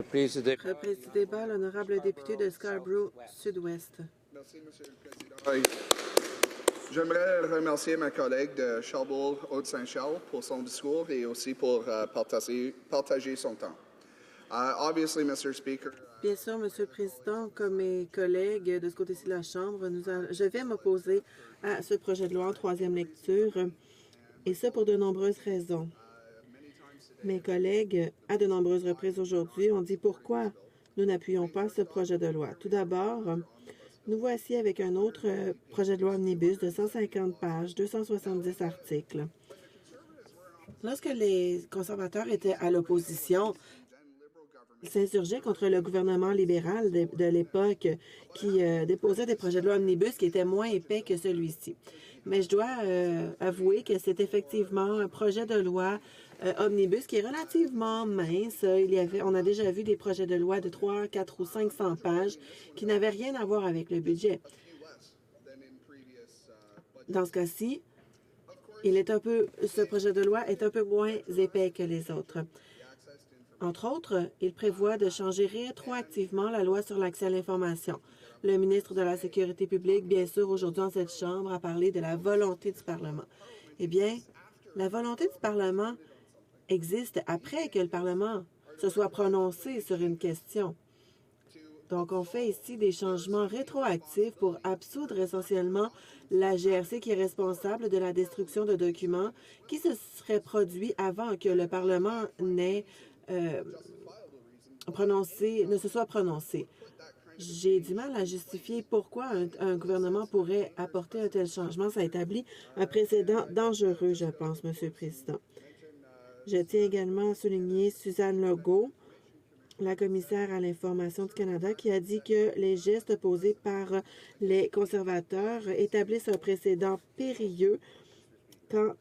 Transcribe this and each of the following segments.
Reprise du débat. Reprise du débat, l'honorable député de Scarborough Sud-Ouest. Merci, Monsieur le Président. J'aimerais remercier ma collègue de Sherbrooke-Haute-Saint-Charles pour son discours et aussi pour partager son temps. Obviously, Mr. Speaker. Bien sûr, Monsieur le Président, comme mes collègues de ce côté-ci de la Chambre, je vais m'opposer à ce projet de loi en troisième lecture, et ce pour de nombreuses raisons. Mes collègues, à de nombreuses reprises aujourd'hui, ont dit pourquoi nous n'appuyons pas ce projet de loi. Tout d'abord, nous voici avec un autre projet de loi omnibus de 150 pages, 270 articles. Lorsque les conservateurs étaient à l'opposition, ils s'insurgeaient contre le gouvernement libéral de l'époque qui déposait des projets de loi omnibus qui étaient moins épais que celui-ci. Mais je dois avouer que c'est effectivement un projet de loi omnibus qui est relativement mince. On a déjà vu des projets de loi de 300, 400 ou 500 pages qui n'avaient rien à voir avec le budget. Dans ce cas-ci, ce projet de loi est un peu moins épais que les autres. Entre autres, il prévoit de changer rétroactivement la loi sur l'accès à l'information. Le ministre de la Sécurité publique, bien sûr, aujourd'hui dans cette Chambre, a parlé de la volonté du Parlement. Eh bien, la volonté du Parlement existe après que le Parlement se soit prononcé sur une question. Donc, on fait ici des changements rétroactifs pour absoudre essentiellement la GRC qui est responsable de la destruction de documents qui se seraient produits avant que le Parlement ne se soit prononcé. J'ai du mal à justifier pourquoi un gouvernement pourrait apporter un tel changement. Ça établit un précédent dangereux, je pense, Monsieur le Président. Je tiens également à souligner Suzanne Legault, la commissaire à l'information du Canada, qui a dit que les gestes posés par les conservateurs établissent un précédent périlleux quant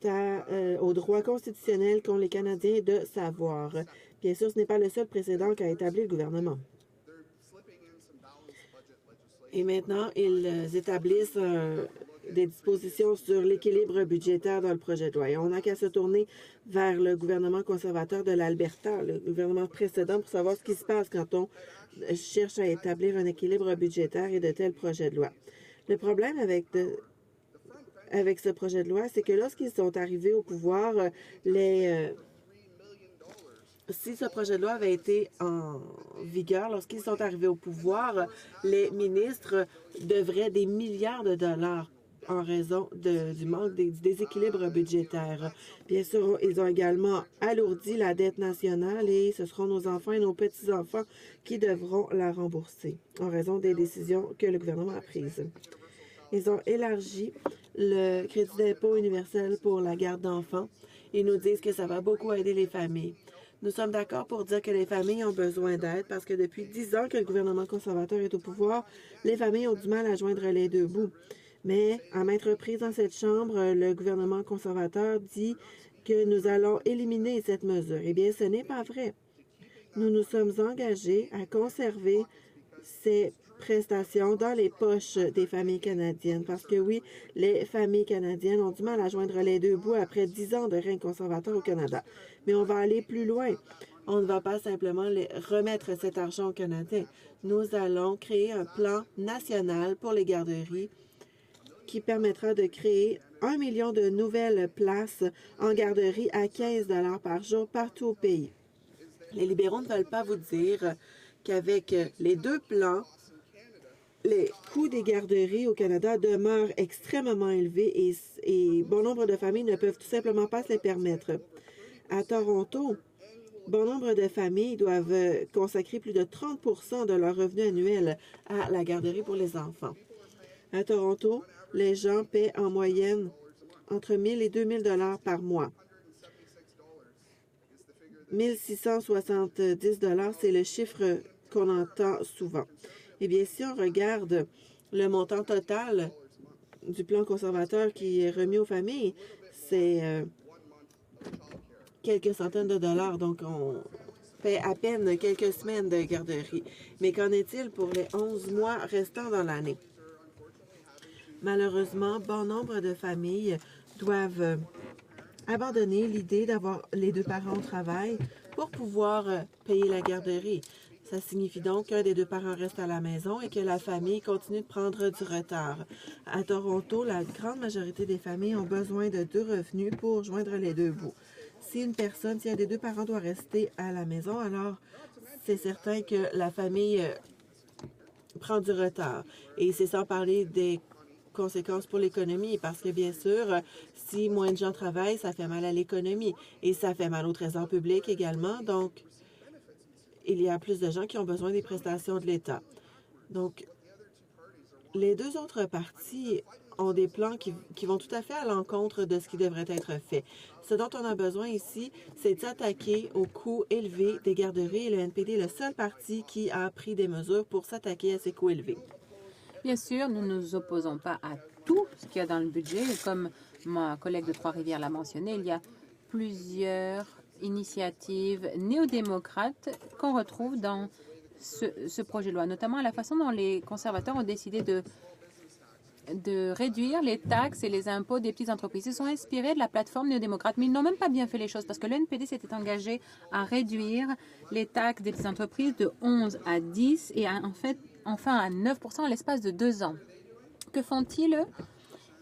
au droit constitutionnel qu'ont les Canadiens de savoir. Bien sûr, ce n'est pas le seul précédent qu'a établi le gouvernement. Et maintenant, ils établissent des dispositions sur l'équilibre budgétaire dans le projet de loi. Et on n'a qu'à se tourner vers le gouvernement conservateur de l'Alberta, le gouvernement précédent, pour savoir ce qui se passe quand on cherche à établir un équilibre budgétaire et de tels projets de loi. Le problème avec ce projet de loi, c'est que lorsqu'ils sont arrivés au pouvoir, si ce projet de loi avait été en vigueur, lorsqu'ils sont arrivés au pouvoir, les ministres devraient des milliards de dollars en raison du manque du déséquilibre budgétaire. Bien sûr, ils ont également alourdi la dette nationale et ce seront nos enfants et nos petits-enfants qui devront la rembourser en raison des décisions que le gouvernement a prises. Ils ont élargi le crédit d'impôt universel pour la garde d'enfants. Ils nous disent que ça va beaucoup aider les familles. Nous sommes d'accord pour dire que les familles ont besoin d'aide parce que depuis 10 ans que le gouvernement conservateur est au pouvoir, les familles ont du mal à joindre les deux bouts. Mais à maintes reprises dans cette Chambre, le gouvernement conservateur dit que nous allons éliminer cette mesure. Eh bien, ce n'est pas vrai. Nous nous sommes engagés à conserver ces prestations dans les poches des familles canadiennes. Parce que oui, les familles canadiennes ont du mal à joindre les deux bouts après 10 ans de règne conservateur au Canada. Mais on va aller plus loin. On ne va pas simplement remettre cet argent aux Canadiens. Nous allons créer un plan national pour les garderies qui permettra de créer 1 million de nouvelles places en garderie à 15 $ par jour partout au pays. Les libéraux ne veulent pas vous dire qu'avec les deux plans, les coûts des garderies au Canada demeurent extrêmement élevés et bon nombre de familles ne peuvent tout simplement pas se les permettre. À Toronto, bon nombre de familles doivent consacrer plus de 30 % de leur revenu annuel à la garderie pour les enfants. À Toronto, les gens paient en moyenne entre 1 000 et 2 000 $ par mois. 1 670 $, c'est le chiffre qu'on entend souvent. Eh bien, si on regarde le montant total du plan conservateur qui est remis aux familles, c'est quelques centaines de dollars. Donc, on fait à peine quelques semaines de garderie. Mais qu'en est-il pour les 11 mois restants dans l'année? Malheureusement, bon nombre de familles doivent abandonner l'idée d'avoir les deux parents au travail pour pouvoir payer la garderie. Ça signifie donc qu'un des deux parents reste à la maison et que la famille continue de prendre du retard. À Toronto, la grande majorité des familles ont besoin de 2 revenus pour joindre les 2 bouts. Si un des 2 parents doit rester à la maison, alors c'est certain que la famille prend du retard. Et c'est sans parler des conséquences pour l'économie, parce que bien sûr, si moins de gens travaillent, ça fait mal à l'économie et ça fait mal au trésor public également. Donc, il y a plus de gens qui ont besoin des prestations de l'État. Donc, les 2 autres partis ont des plans qui vont tout à fait à l'encontre de ce qui devrait être fait. Ce dont on a besoin ici, c'est de s'attaquer aux coûts élevés des garderies et le NPD est le seul parti qui a pris des mesures pour s'attaquer à ces coûts élevés. Bien sûr, nous ne nous opposons pas à tout ce qu'il y a dans le budget. Et comme ma collègue de Trois-Rivières l'a mentionné, il y a plusieurs initiatives néo-démocrates qu'on retrouve dans ce projet de loi, notamment la façon dont les conservateurs ont décidé de réduire les taxes et les impôts des petites entreprises. Ils se sont inspirés de la plateforme néo-démocrate, mais ils n'ont même pas bien fait les choses parce que le NPD s'était engagé à réduire les taxes des petites entreprises de 11 à 10 et enfin à 9% en l'espace de 2 ans. Que font-ils?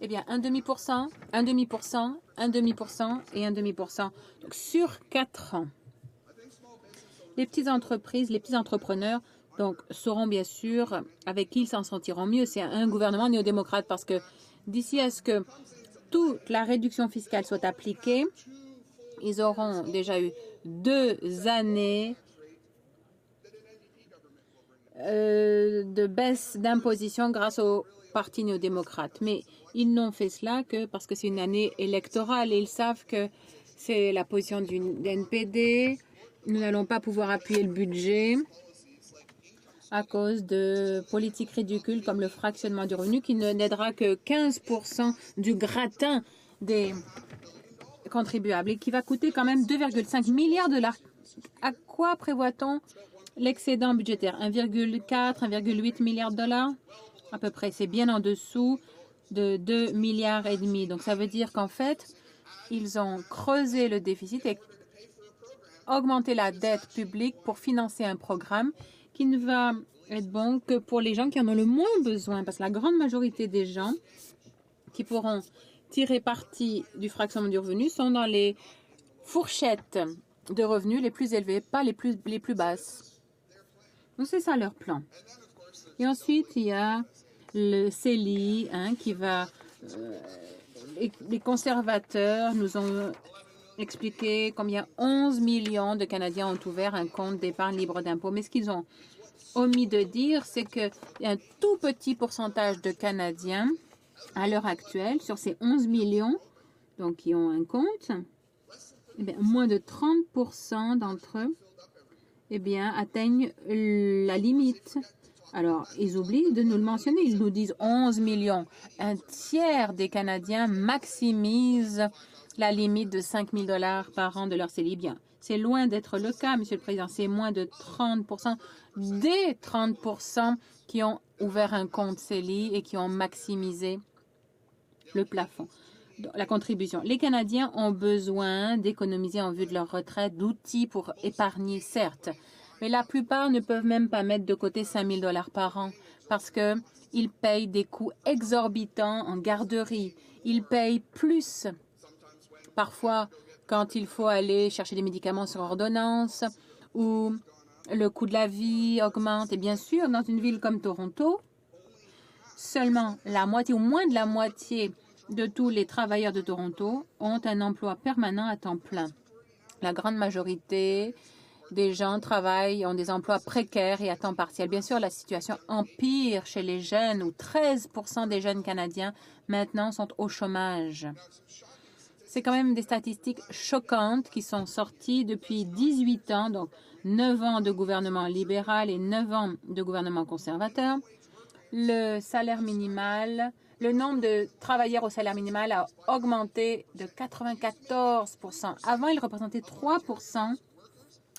Eh bien, 1,5%, 1,5%, 1,5% et 1,5%. Donc, sur 4 ans. Les petites entreprises, les petits entrepreneurs donc, sauront bien sûr avec qui ils s'en sentiront mieux. C'est un gouvernement néo-démocrate parce que d'ici à ce que toute la réduction fiscale soit appliquée, ils auront déjà eu 2 années de baisse d'imposition grâce au parti néo-démocrate. Mais ils n'ont fait cela que parce que c'est une année électorale et ils savent que c'est la position du NPD. Nous n'allons pas pouvoir appuyer le budget à cause de politiques ridicules comme le fractionnement du revenu qui ne n'aidera que 15% du gratin des contribuables et qui va coûter quand même 2,5 milliards de dollars. À quoi prévoit-on l'excédent budgétaire? 1,4, 1,8 milliards de dollars à peu près. C'est bien en dessous de 2 milliards et demi. Donc ça veut dire qu'en fait, ils ont creusé le déficit et augmenté la dette publique pour financer un programme qui ne va être bon que pour les gens qui en ont le moins besoin, parce que la grande majorité des gens qui pourront tirer parti du fractionnement du revenu sont dans les fourchettes de revenus les plus élevées, pas les plus basses. Donc c'est ça leur plan. Et ensuite, il y a le CELI qui va... les conservateurs nous ont expliqué combien 11 millions de Canadiens ont ouvert un compte d'épargne libre d'impôt. Mais ce qu'ils ont omis de dire, c'est qu'il y a un tout petit pourcentage de Canadiens à l'heure actuelle, sur ces 11 millions donc, qui ont un compte, eh bien, moins de 30% d'entre eux atteignent la limite. Alors, ils oublient de nous le mentionner. Ils nous disent 11 millions. Un tiers des Canadiens maximisent la limite de 5 000 $ par an de leur CELI. Bien, c'est loin d'être le cas, Monsieur le Président. C'est moins de 30%, des 30% qui ont ouvert un compte CELI et qui ont maximisé le plafond, la contribution. Les Canadiens ont besoin d'économiser en vue de leur retraite, d'outils pour épargner, certes. Mais la plupart ne peuvent même pas mettre de côté 5 000 $ par an parce qu'ils payent des coûts exorbitants en garderie. Ils payent plus parfois quand il faut aller chercher des médicaments sur ordonnance ou le coût de la vie augmente. Et bien sûr, dans une ville comme Toronto, seulement la moitié ou moins de la moitié de tous les travailleurs de Toronto ont un emploi permanent à temps plein. La grande majorité des gens ont des emplois précaires et à temps partiel. Bien sûr, la situation empire chez les jeunes où 13% des jeunes Canadiens maintenant sont au chômage. C'est quand même des statistiques choquantes qui sont sorties depuis 18 ans, donc 9 ans de gouvernement libéral et 9 ans de gouvernement conservateur. Le salaire minimal, le nombre de travailleurs au salaire minimal a augmenté de 94%. Avant, il représentait 3%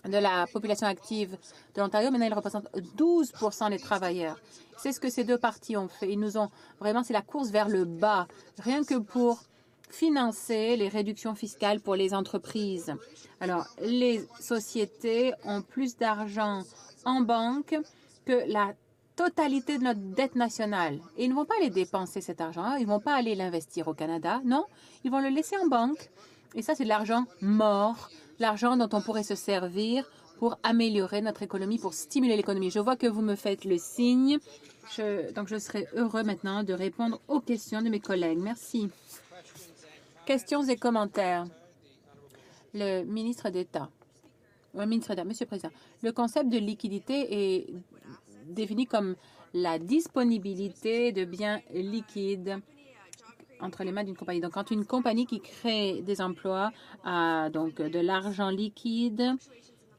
de la population active de l'Ontario. Maintenant, il représente 12% des travailleurs. C'est ce que ces deux partis ont fait. Ils nous ont vraiment, c'est la course vers le bas, rien que pour financer les réductions fiscales pour les entreprises. Alors, les sociétés ont plus d'argent en banque que la totalité de notre dette nationale. Et ils ne vont pas aller dépenser cet argent, ils ne vont pas aller l'investir au Canada, non, ils vont le laisser en banque. Et ça, c'est de l'argent mort, l'argent dont on pourrait se servir pour améliorer notre économie, pour stimuler l'économie. Je vois que vous me faites le signe, donc je serai heureux maintenant de répondre aux questions de mes collègues. Merci. Questions et commentaires. Le ministre d'État. Monsieur le Président, le concept de liquidité est défini comme la disponibilité de biens liquides entre les mains d'une compagnie. Donc, quand une compagnie qui crée des emplois a donc de l'argent liquide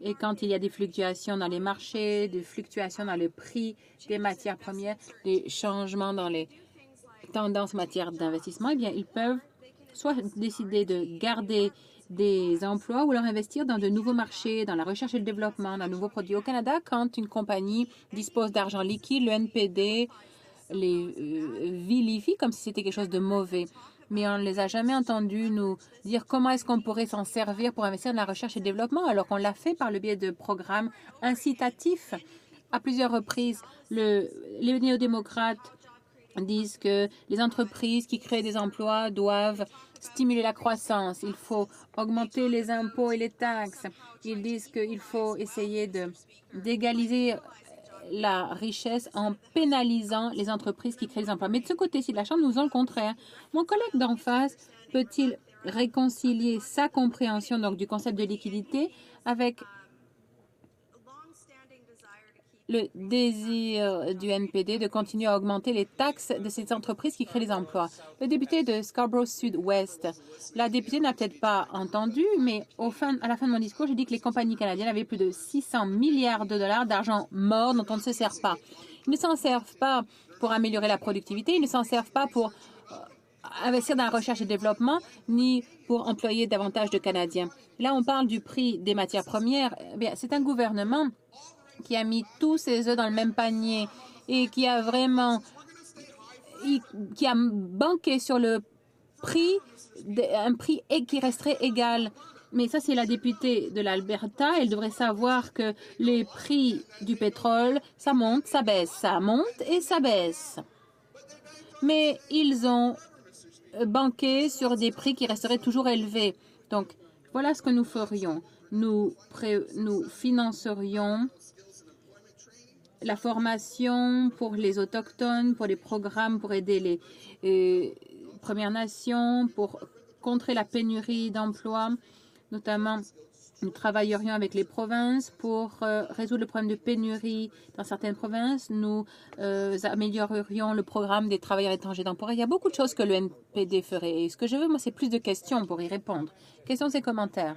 et quand il y a des fluctuations dans les marchés, des fluctuations dans le prix des matières premières, des changements dans les tendances en matière d'investissement, eh bien, ils peuvent soit décider de garder des emplois ou leur investir dans de nouveaux marchés, dans la recherche et le développement, dans de nouveaux produits. Au Canada, quand une compagnie dispose d'argent liquide, le NPD les vilifie comme si c'était quelque chose de mauvais. Mais on ne les a jamais entendus nous dire comment est-ce qu'on pourrait s'en servir pour investir dans la recherche et le développement, alors qu'on l'a fait par le biais de programmes incitatifs à plusieurs reprises. Les néo-démocrates disent que les entreprises qui créent des emplois doivent stimuler la croissance. Il faut augmenter les impôts et les taxes. Ils disent qu'il faut essayer d'égaliser la richesse en pénalisant les entreprises qui créent des emplois. Mais de ce côté-ci de la Chambre, nous faisons le contraire. Mon collègue d'en face peut-il réconcilier sa compréhension donc, du concept de liquidité avec le désir du NPD de continuer à augmenter les taxes de ces entreprises qui créent des emplois? Le député de Scarborough Sud-Ouest, la députée n'a peut-être pas entendu, mais à la fin de mon discours, j'ai dit que les compagnies canadiennes avaient plus de 600 milliards de dollars d'argent mort dont on ne se sert pas. Ils ne s'en servent pas pour améliorer la productivité, ils ne s'en servent pas pour investir dans la recherche et le développement, ni pour employer davantage de Canadiens. Là, on parle du prix des matières premières. Eh bien, c'est un gouvernement qui a mis tous ses œufs dans le même panier et qui a vraiment banqué sur le prix, un prix qui resterait égal. Mais ça, c'est la députée de l'Alberta. Elle devrait savoir que les prix du pétrole, ça monte, ça baisse, ça monte et ça baisse. Mais ils ont banqué sur des prix qui resteraient toujours élevés. Donc, voilà ce que nous ferions. Nous financerions la formation pour les Autochtones, pour les programmes pour aider les Premières Nations, pour contrer la pénurie d'emplois. Notamment, nous travaillerions avec les provinces pour résoudre le problème de pénurie dans certaines provinces. Nous améliorerions le programme des travailleurs étrangers temporaires. Il y a beaucoup de choses que le NPD ferait. Et ce que je veux, moi, c'est plus de questions pour y répondre. Questions et commentaires.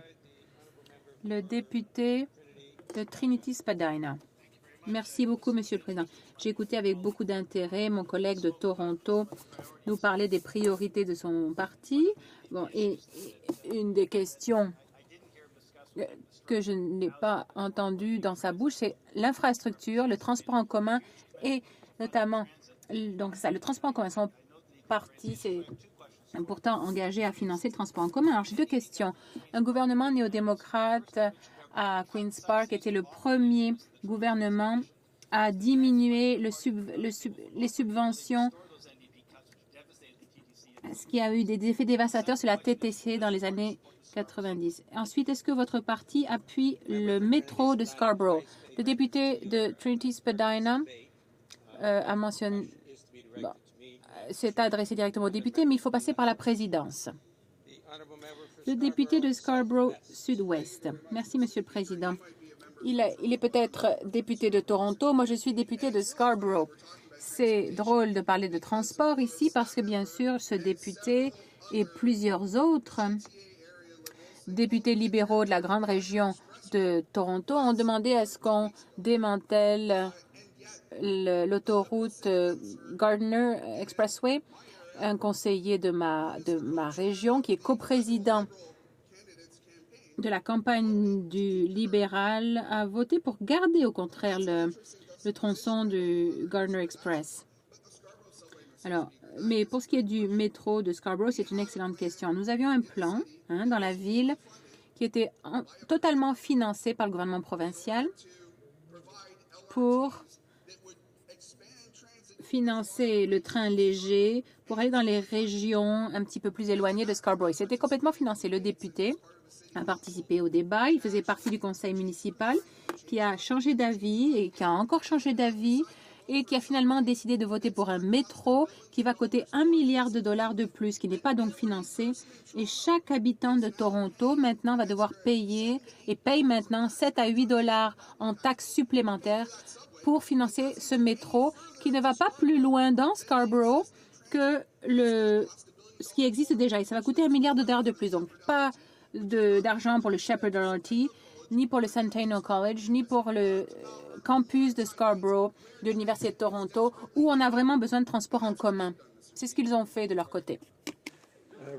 Le député de Trinity-Spadina. Merci beaucoup, Monsieur le Président. J'ai écouté avec beaucoup d'intérêt mon collègue de Toronto nous parler des priorités de son parti. Bon, et une des questions que je n'ai pas entendues dans sa bouche, c'est l'infrastructure, le transport en commun et notamment donc ça, le transport en commun. Son parti s'est pourtant engagé à financer le transport en commun. Alors, j'ai deux questions. Un gouvernement néo-démocrate à Queen's Park était le premier gouvernement à diminuer les subventions, ce qui a eu des effets dévastateurs sur la TTC dans les années 90. Ensuite, est-ce que votre parti appuie le métro de Scarborough? Le député de Trinity-Spadina a mentionné, s'est adressé directement au député, mais il faut passer par la présidence. Le député de Scarborough Sud-Ouest. Merci, Monsieur le Président. Il est peut-être député de Toronto. Moi, je suis député de Scarborough. C'est drôle de parler de transport ici parce que, bien sûr, ce député et plusieurs autres députés libéraux de la grande région de Toronto ont demandé à ce qu'on démantèle l'autoroute Gardiner Expressway. Un conseiller de ma région qui est coprésident de la campagne du libéral a voté pour garder au contraire le tronçon du Gardiner Express. Alors, mais pour ce qui est du métro de Scarborough, c'est une excellente question. Nous avions un plan dans la ville qui était totalement financé par le gouvernement provincial pour financer le train léger pour aller dans les régions un petit peu plus éloignées de Scarborough. C'était complètement financé. Le député a participé au débat. Il faisait partie du conseil municipal qui a changé d'avis et qui a encore changé d'avis et qui a finalement décidé de voter pour un métro qui va coûter $1 milliard de plus, qui n'est pas donc financé. Et chaque habitant de Toronto maintenant va devoir payer et paye maintenant 7 à 8 $ en taxes supplémentaires pour financer ce métro qui ne va pas plus loin dans Scarborough que ce qui existe déjà. Et ça va coûter $1 milliard de plus. Donc, pas d'argent pour le Shepherd LRT, ni pour le Centennial College, ni pour le campus de Scarborough de l'Université de Toronto, où on a vraiment besoin de transport en commun. C'est ce qu'ils ont fait de leur côté.